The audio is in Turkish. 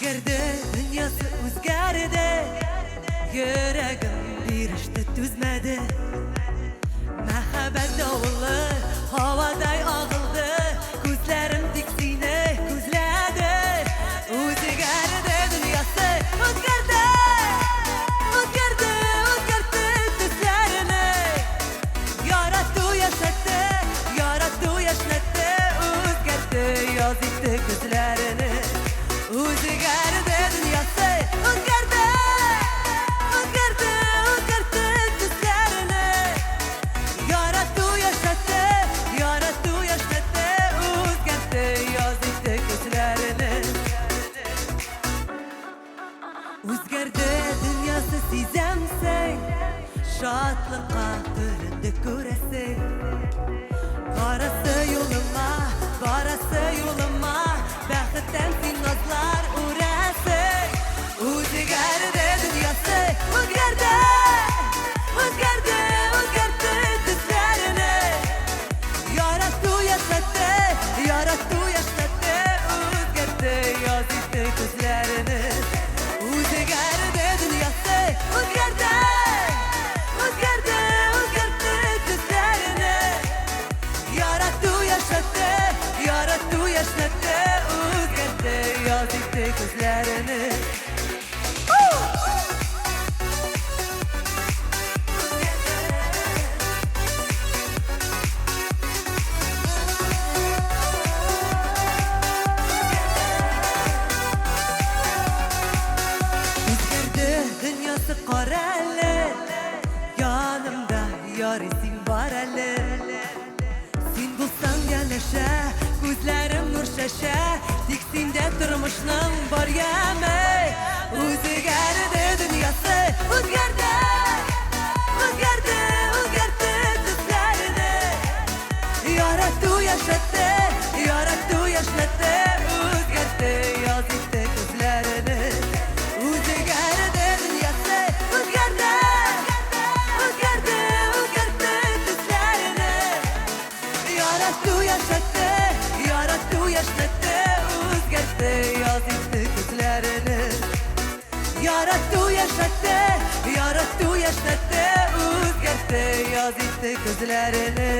O'zgardi, dunyosi o'zgardi. Yuragim berishni tuzmadi. Muhabbat dovuli havoday og'ildi. Ko'zlarim tiksini ko'zladi. O'zgardi, dunyosi o'zgardi. O'zgardi, o'zgardi tuslarini. Yaratdi, yashatdi, yaratdi, yashnatdi. O'zgardi, yozdi ko'zlarini. O'zgardi, dunyosi o'zgardi. O'zgardi, o'zgardi tuslarini. Yaratdi, yashatdi, yaratdi, yashnatdi. O'zgardi, yozdi ko'zlarini. O'zgardi, dunyosi sezamsan. Shodliqqa to'ldi ko'rasan. Borasi yo'lima, borasi yo'lima. Baxtdan sen nozlar urasan. O'zgardi, dunyosi o'zgardi. O'zgardi, o'zgardi tuslarini. Yaratdi, yashatdi, yaratdi, yashnatdi. O'zgardi, yozdi ko'zlarini. O'zgardi, dunyosi o'zgardi. O'zgardi, o'zgardi tuslarini. Yaratdi, yashatdi, yaratdi, yashnatdi. O'zgardi, yozdi ko'zlarini. O'zgardi, dunyosi qorali. Yonimda yorising bor ali. Sen bo'lsang yanasha, ko'zlarim nur shasha. Tiksinda turmushning bor yami. O'zgardi, dunyosi o'zgardi. O'zgardi, o'zgardi tuslarini. Yaratdi, yashatdi, yaratdi, yashnatdi. O'zgardi, yozdi ko'zlarini. O'zgardi, dunyosi o'zgardi. O'zgardi, o'zgardi tuslarini. Yaratdi, yashatdi, yaratdi, yashnatdi. O'zgardi, yozdi ko'zlarini. Yaratdi, yashatdi, yaratdi, yashnatdi. O'zgardi, yozdi ko'zlarini.